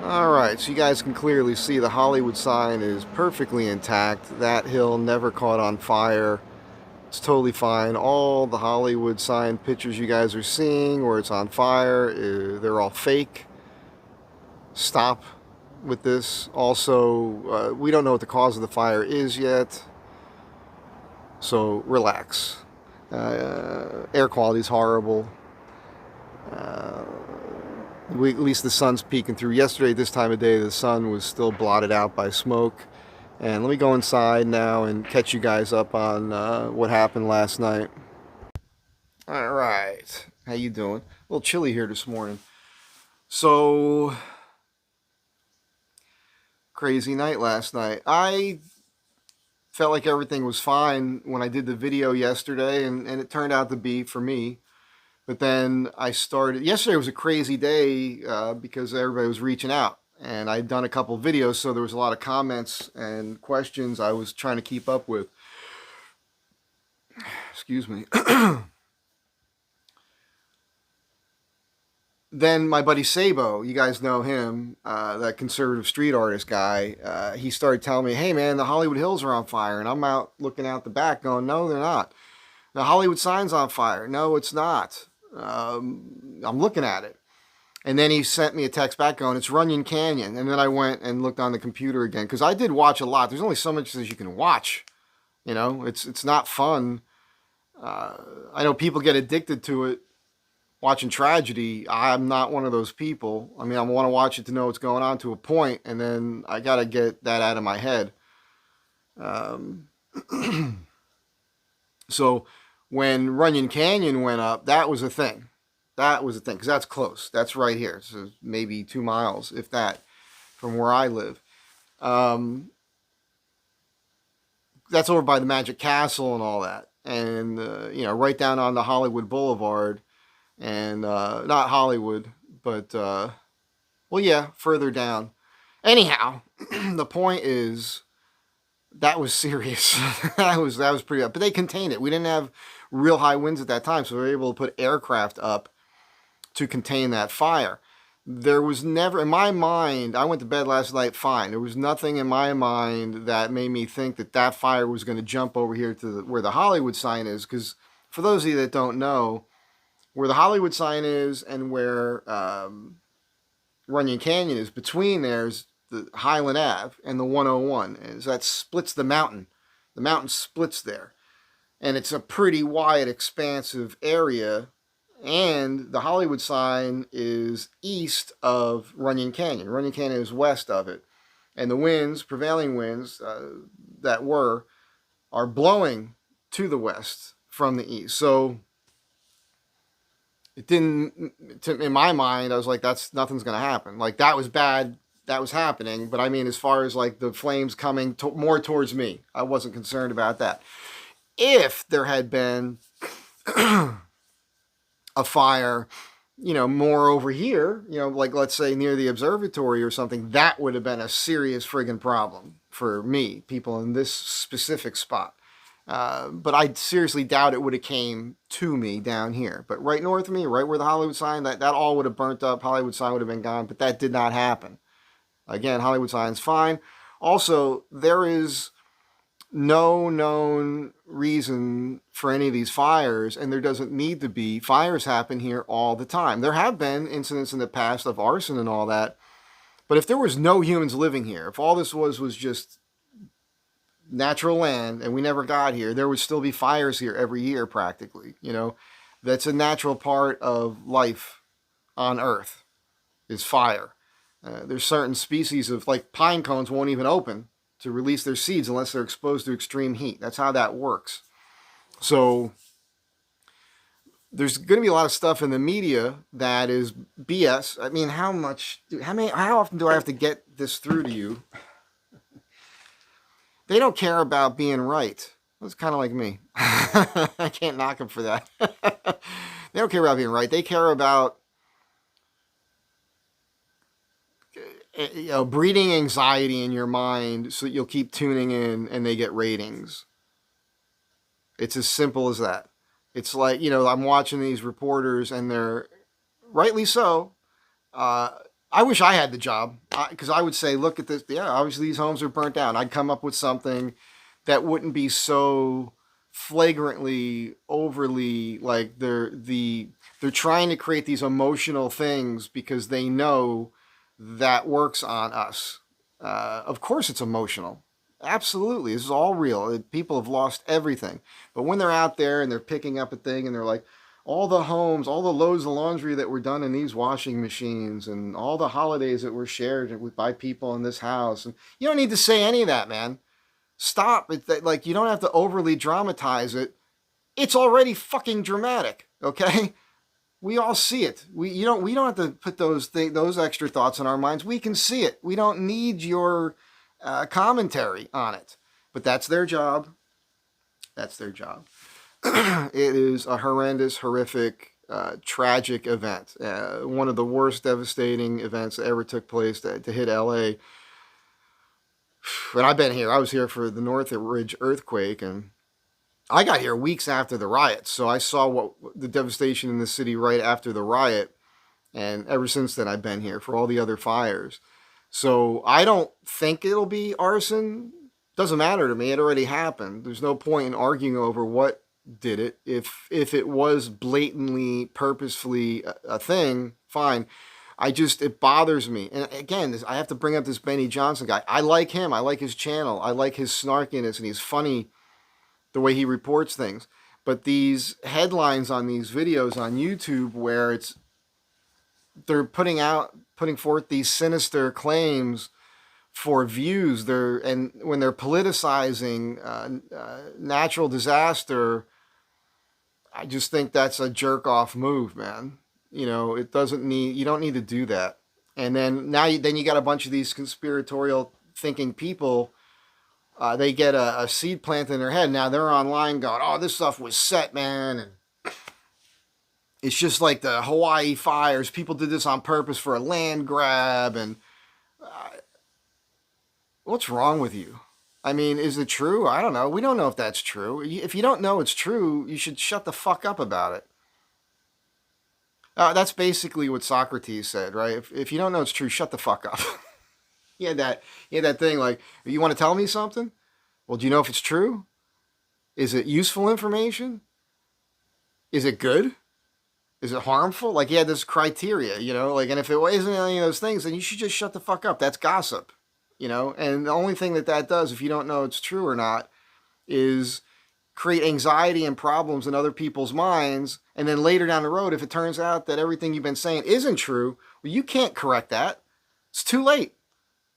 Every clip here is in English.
Alright, so you guys can clearly see the Hollywood sign is perfectly intact. That hill never caught on fire. It's totally fine. All the Hollywood sign pictures you guys are seeing where it's on fire, they're all fake. Stop with this. Also, we don't know what the cause of the fire is yet, so relax. Air quality is horrible. At least the sun's peeking through. Yesterday, this time of day, the sun was still blotted out by smoke. And let me go inside now and catch you guys up on what happened last night. All right, how you doing? A little chilly here this morning. So, crazy night last night. I felt like everything was fine when I did the video yesterday, and it turned out to be for me. But then yesterday was a crazy day because everybody was reaching out. And I'd done a couple videos, so there was a lot of comments and questions I was trying to keep up with. Excuse me. Then my buddy Sabo, you guys know him, that conservative street artist guy, he started telling me, hey man, the Hollywood Hills are on fire. And I'm out looking out the back going, no, they're not. The Hollywood sign's on fire. No, it's not. I'm looking at it. And then he sent me a text back going, it's Runyon Canyon. And then I went and looked on the computer again, because I did watch a lot. There's only so much as you can watch. You know, it's not fun. I know people get addicted to it, watching tragedy. I'm not one of those people. I mean, I want to watch it to know what's going on to a point, and then I got to get that out of my head. So when Runyon Canyon went up, that was a thing. That was a thing, because that's close. That's right here. So maybe 2 miles, if that, from where I live. That's over by the Magic Castle and all that. And, right down on the Hollywood Boulevard. And not Hollywood, but, well, yeah, further down. Anyhow, the point is, that was serious. that was pretty up. But they contained it. We didn't have real high winds at that time, so we were able to put aircraft up to contain that fire. There was never, in my mind, I went to bed last night fine. There was nothing in my mind that made me think that fire was going to jump over here to where the Hollywood sign is. Because for those of you that don't know, where the Hollywood sign is and where Runyon Canyon is, between there's the Highland Ave and the 101. Is that splits the mountain. The mountain splits there. And it's a pretty wide, expansive area. And the Hollywood sign is east of Runyon Canyon. Runyon Canyon is west of it. And the winds, prevailing winds are blowing to the west from the east. So it didn't, in my mind, I was like, nothing's going to happen. Like, that was bad. That was happening. But I mean, as far as like the flames coming more towards me, I wasn't concerned about that. If there had been a fire, more over here, like let's say near the observatory or something, that would have been a serious friggin' problem for me, people in this specific spot. But I seriously doubt it would have came to me down here. But right north of me, right where the Hollywood sign, that all would have burnt up. Hollywood sign would have been gone, but that did not happen. Again, Hollywood sign's fine. Also, there is no known reason for any of these fires, and there doesn't need to be. Fires happen here all the time. There have been incidents in the past of arson and all that, but if there was no humans living here, if all this was just natural land and we never got here, there would still be fires here every year practically. That's a natural part of life on Earth, is fire. There's certain species of, like, pine cones won't even open to release their seeds unless they're exposed to extreme heat. That's how that works. So there's going to be a lot of stuff in the media that is BS. I mean, how often do I have to get this through to you? They don't care about being right. That's kind of like me. I can't knock them for that. They don't care about being right. They care about breeding anxiety in your mind so that you'll keep tuning in and they get ratings. It's as simple as that. It's like, I'm watching these reporters and they're, rightly so, I wish I had the job because I would say, look at this. Yeah, obviously these homes are burnt down. I'd come up with something that wouldn't be so flagrantly, overly like they're trying to create these emotional things because they know that works on us. Of course, it's emotional. Absolutely, this is all real. People have lost everything, but when they're out there and they're picking up a thing and they're like, all the homes, all the loads of laundry that were done in these washing machines, and all the holidays that were shared by people in this house, and you don't need to say any of that, man. Stop. Like you don't have to overly dramatize it. It's already fucking dramatic. Okay, we all see it. We don't have to put those extra thoughts in our minds. We can see it. We don't need your commentary on it. But that's their job. That's their job. It is a horrendous, horrific, tragic event. One of the worst devastating events that ever took place to hit LA. And I've been here. I was here for the Northridge earthquake, and I got here weeks after the riot. So I saw what the devastation in the city right after the riot. And ever since then, I've been here for all the other fires. So I don't think it'll be arson. Doesn't matter to me. It already happened. There's no point in arguing over what did it. If it was blatantly, purposefully a thing, fine. It bothers me. And again, I have to bring up this Benny Johnson guy. I like him. I like his channel. I like his snarkiness, and he's funny the way he reports things. But these headlines on these videos on YouTube where they're putting forth these sinister claims for views. And when they're politicizing natural disaster, I just think that's a jerk off move, man. You know, you don't need to do that. And then then you got a bunch of these conspiratorial thinking people. They get a seed planted in their head. Now they're online going, "Oh, this stuff was set, man." And it's just like the Hawaii fires. People did this on purpose for a land grab. And what's wrong with you? I mean, is it true? I don't know. We don't know if that's true. If you don't know it's true, you should shut the fuck up about it. That's basically what Socrates said, right? If you don't know it's true, shut the fuck up. He had that thing like, you want to tell me something? Well, do you know if it's true? Is it useful information? Is it good? Is it harmful? Like, he had this criteria, like, and if it isn't any of those things, then you should just shut the fuck up. That's gossip, and the only thing that does, if you don't know it's true or not, is create anxiety and problems in other people's minds. And then later down the road, if it turns out that everything you've been saying isn't true, well, you can't correct that. It's too late.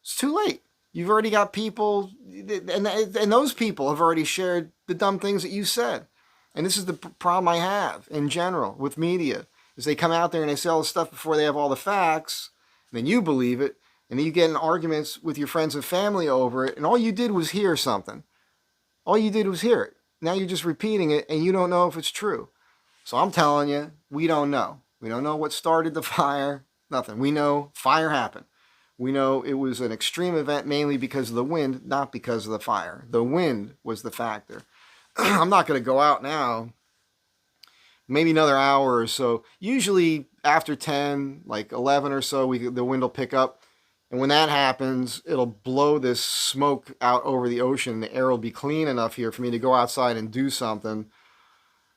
It's too late. You've already got people, and those people have already shared the dumb things that you said. And this is the problem I have in general with media, is they come out there and they say all the stuff before they have all the facts, and then you believe it, and then you get in arguments with your friends and family over it, and all you did was hear something. All you did was hear it. Now you're just repeating it, and you don't know if it's true. So I'm telling you, we don't know. We don't know what started the fire. Nothing. We know fire happened. We know it was an extreme event mainly because of the wind, not because of the fire. The wind was the factor. I'm not going to go out now. Maybe another hour or so. Usually after 10, like 11 or so, the wind will pick up. And when that happens, it'll blow this smoke out over the ocean. The air will be clean enough here for me to go outside and do something.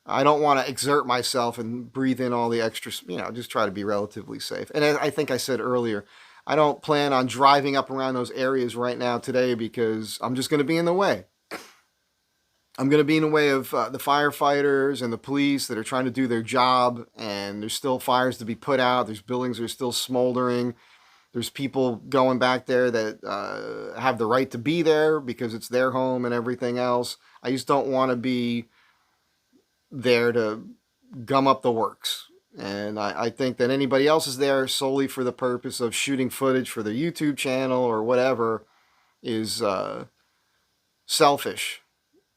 I don't want to exert myself and breathe in all the extra, just try to be relatively safe. And I think I said earlier, I don't plan on driving up around those areas right now today because I'm just going to be in the way. I'm going to be in the way of the firefighters and the police that are trying to do their job, and there's still fires to be put out. There's buildings that are still smoldering. There's people going back there that have the right to be there because it's their home and everything else. I just don't want to be there to gum up the works. And I think that anybody else is there solely for the purpose of shooting footage for their YouTube channel or whatever is selfish.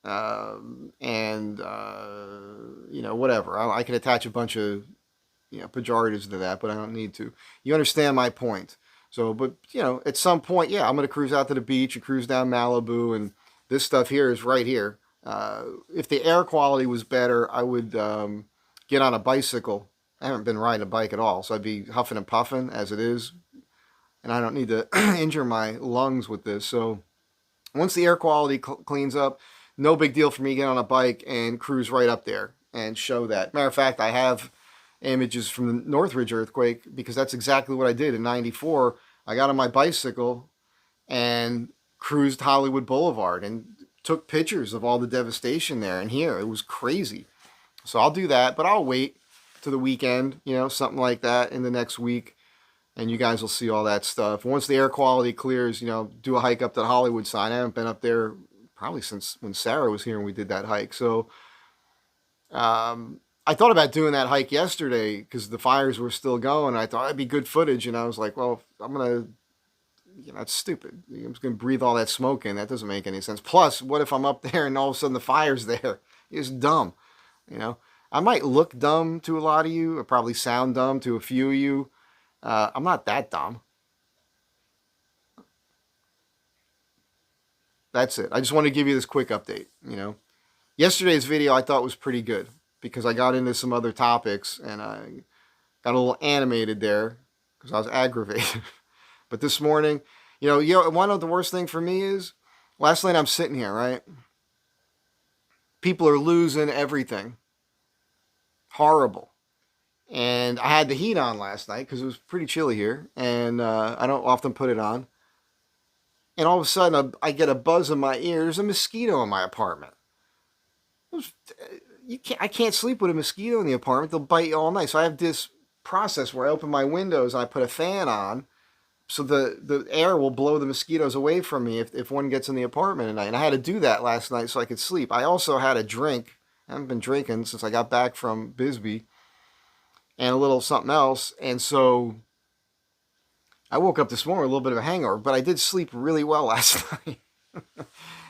Whatever. I can attach a bunch of pejoratives to that, but I don't need to. You understand my point. So, but at some point, yeah, I'm going to cruise out to the beach and cruise down Malibu, and this stuff here is right here. If the air quality was better, I would get on a bicycle. I haven't been riding a bike at all, so I'd be huffing and puffing as it is. and I don't need to injure my lungs with this. So once the air quality cleans up, no big deal for me to get on a bike and cruise right up there and show that. Matter of fact, I have images from the Northridge earthquake because that's exactly what I did in '94. I got on my bicycle and cruised Hollywood Boulevard and took pictures of all the devastation there and here. It was crazy. So I'll do that, but I'll wait to the weekend, something like that in the next week, and you guys will see all that stuff. Once the air quality clears, do a hike up to the Hollywood sign. I haven't been up there probably since when Sarah was here and we did that hike. So I thought about doing that hike yesterday because the fires were still going. I thought it'd be good footage, and I was like, well, I'm gonna, it's stupid. I'm just gonna breathe all that smoke in. That doesn't make any sense. Plus, what if I'm up there and all of a sudden the fire's there? It's dumb, I might look dumb to a lot of you, or probably sound dumb to a few of you. I'm not that dumb. That's it. I just want to give you this quick update. Yesterday's video I thought was pretty good because I got into some other topics and I got a little animated there because I was aggravated. But this morning, one of the worst thing for me is last night I'm sitting here, right? People are losing everything. Horrible. And I had the heat on last night because it was pretty chilly here, and I don't often put it on. And all of a sudden, I get a buzz in my ear. There's a mosquito in my apartment. I can't sleep with a mosquito in the apartment. They'll bite you all night. So I have this process where I open my windows and I put a fan on, so the air will blow the mosquitoes away from me if one gets in the apartment at night. And I had to do that last night so I could sleep. I also had a drink. I haven't been drinking since I got back from Bisbee. And a little something else. And so I woke up this morning with a little bit of a hangover, but I did sleep really well last night.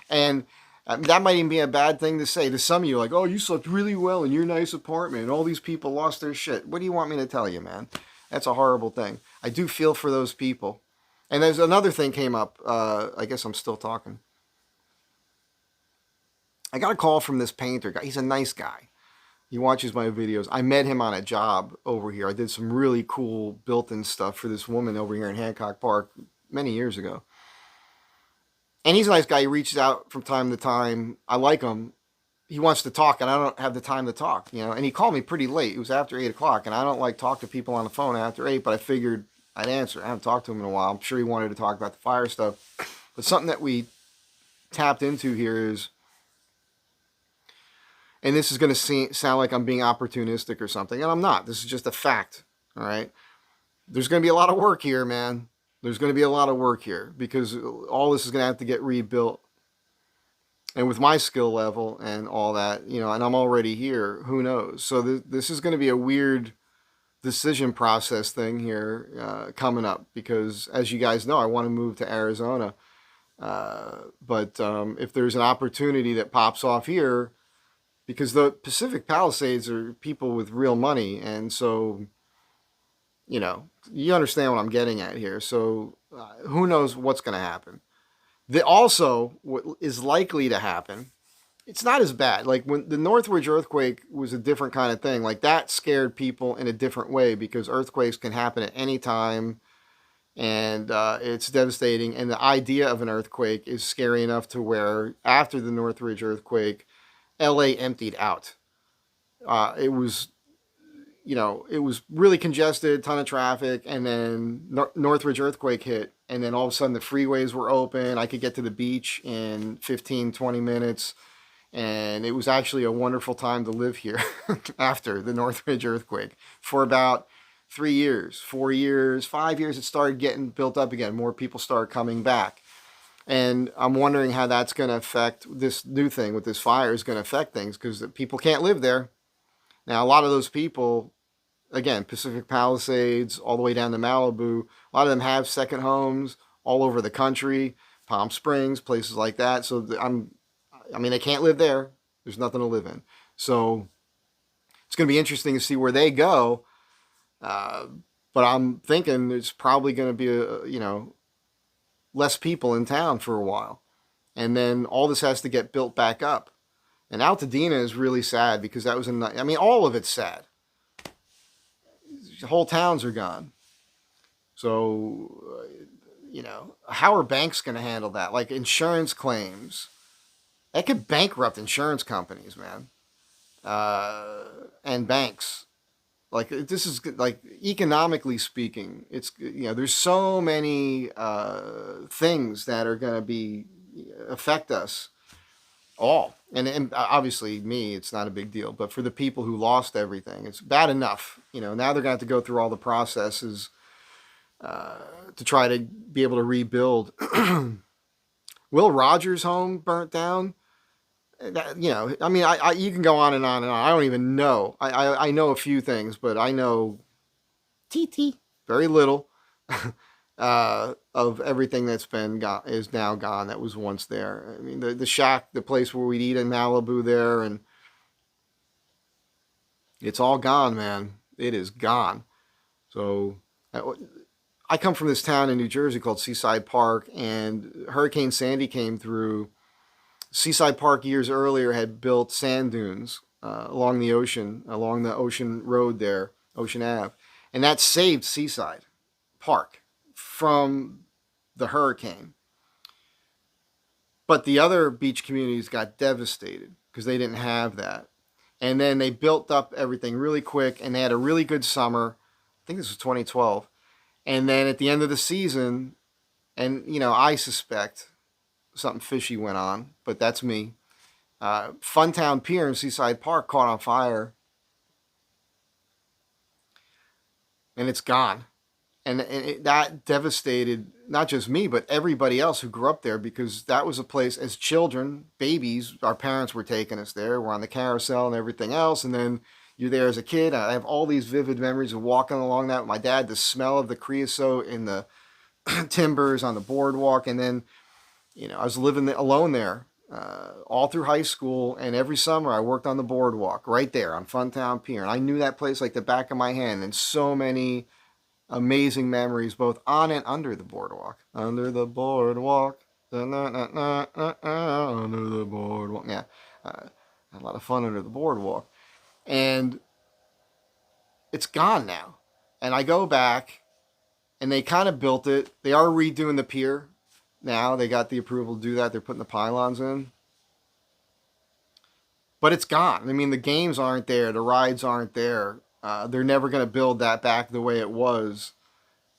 And that might even be a bad thing to say to some of you, like, oh, you slept really well in your nice apartment and all these people lost their shit. What do you want me to tell you, man? That's a horrible thing. I do feel for those people. And there's another thing came up. I guess I'm still talking. I got a call from this painter guy. He's a nice guy. He watches my videos. I met him on a job over here. I did some really cool built-in stuff for this woman over here in Hancock Park many years ago. And he's a nice guy. He reaches out from time to time. I like him. He wants to talk, and I don't have the time to talk, And he called me pretty late. It was after 8 o'clock, and I don't like talk to people on the phone after 8, but I figured I'd answer. I haven't talked to him in a while. I'm sure he wanted to talk about the fire stuff. But something that we tapped into here is, and this is going to sound like I'm being opportunistic or something, and I'm not. This is just a fact, all right? There's going to be a lot of work here, man. There's going to be a lot of work here because all this is going to have to get rebuilt. And with my skill level and all that, and I'm already here, who knows? So this is going to be a weird decision process thing here coming up because, as you guys know, I want to move to Arizona. But if there's an opportunity that pops off here, because the Pacific Palisades are people with real money, and so, you understand what I'm getting at here. So who knows what's going to happen. Also, what is likely to happen, it's not as bad. Like when the Northridge earthquake was a different kind of thing. Like that scared people in a different way because earthquakes can happen at any time, and it's devastating. And the idea of an earthquake is scary enough to where after the Northridge earthquake, LA emptied out. It was really congested, ton of traffic, and then Northridge earthquake hit, and then all of a sudden the freeways were open. I could get to the beach in 15, 20 minutes, and it was actually a wonderful time to live here after the Northridge earthquake. For about 3 years, 4 years, 5 years, it started getting built up again. More people started coming back. And I'm wondering how that's going to affect this new thing with this fire is going to affect things because people can't live there. Now, a lot of those people, again, Pacific Palisades, all the way down to Malibu, a lot of them have second homes all over the country, Palm Springs, places like that. So they can't live there. There's nothing to live in. So it's going to be interesting to see where they go. But I'm thinking it's probably going to be less people in town for a while. And then all this has to get built back up. And Altadena is really sad because that was all of it's sad. The whole towns are gone. So, how are banks going to handle that? Like insurance claims, that could bankrupt insurance companies, man, and banks. Like this is like economically speaking, it's there's so many things that are going to be affect us all, and obviously me, it's not a big deal, but for the people who lost everything, it's bad enough. Now they're going to have to go through all the processes to try to be able to rebuild. Will Rogers' home burnt down. I mean, you can go on and on and on. I don't even know. I know a few things, but I know TT very little of everything that's been gone is now gone. That was once there. I mean, the shack, the place where we'd eat in Malibu there, and it's all gone, man. It is gone. So I come from this town in New Jersey called Seaside Park, and Hurricane Sandy came through. Seaside Park years earlier had built sand dunes along the ocean road there, Ocean Ave, and that saved Seaside Park from the hurricane. But the other beach communities got devastated because they didn't have that. And then they built up everything really quick, and they had a really good summer. I think this was 2012. And then at the end of the season, and I suspect something fishy went on, but that's me. Funtown Pier in Seaside Park caught on fire, and it's gone. And that devastated not just me, but everybody else who grew up there, because that was a place as children, babies, our parents were taking us there. We're on the carousel and everything else, and then you're there as a kid. I have all these vivid memories of walking along that with my dad, the smell of the creosote in the timbers on the boardwalk, and then I was living alone there all through high school, and every summer I worked on the boardwalk right there on Funtown Pier, and I knew that place like the back of my hand, and so many amazing memories both on and under the boardwalk. Under the boardwalk. Under the boardwalk. Yeah. A lot of fun under the boardwalk. And it's gone now. And I go back, and they kind of built it. They are redoing the pier now. They got the approval to do that. They're putting the pylons in. But it's gone. I mean, the games aren't there. The rides aren't there. They're never going to build that back the way it was.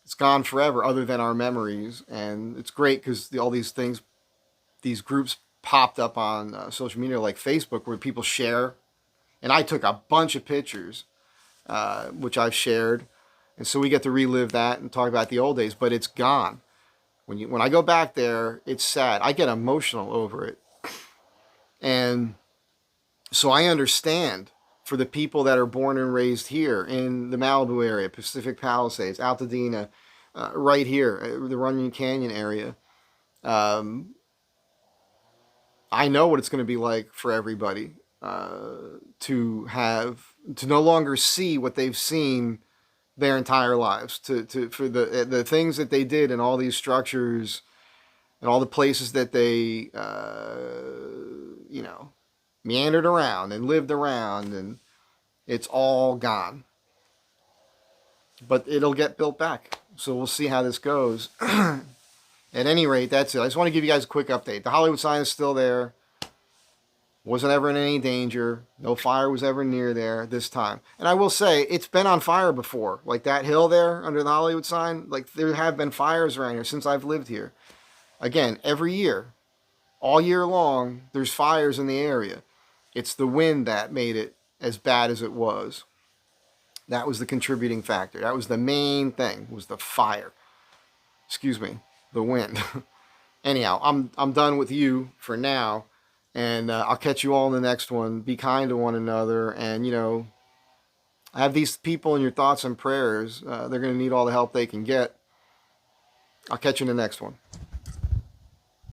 It's gone forever, other than our memories. And it's great because all these things, these groups popped up on social media like Facebook, where people share. And I took a bunch of pictures, which I've shared. And so we get to relive that and talk about the old days. But it's gone. When I go back there, it's sad. I get emotional over it. And so I understand for the people that are born and raised here in the Malibu area, Pacific Palisades, Altadena, right here, the Runyon Canyon area. I know what it's going to be like for everybody to no longer see what they've seen their entire lives, for the things that they did in all these structures and all the places that they meandered around and lived around, and it's all gone. But it'll get built back. So we'll see how this goes. At any rate, that's it. I just want to give you guys a quick update. The Hollywood sign is still there. Wasn't ever in any danger. No fire was ever near there this time. And I will say, it's been on fire before. Like that hill there under the Hollywood sign. Like there have been fires around here since I've lived here. Again, every year, all year long, there's fires in the area. It's the wind that made it as bad as it was. That was the contributing factor. That was the main thing, was the fire. Excuse me, the wind. Anyhow, I'm done with you for now, and I'll catch you all in the next one. Be kind to one another, and have these people in your thoughts and prayers. They're going to need all the help they can get. I'll catch you in the next one.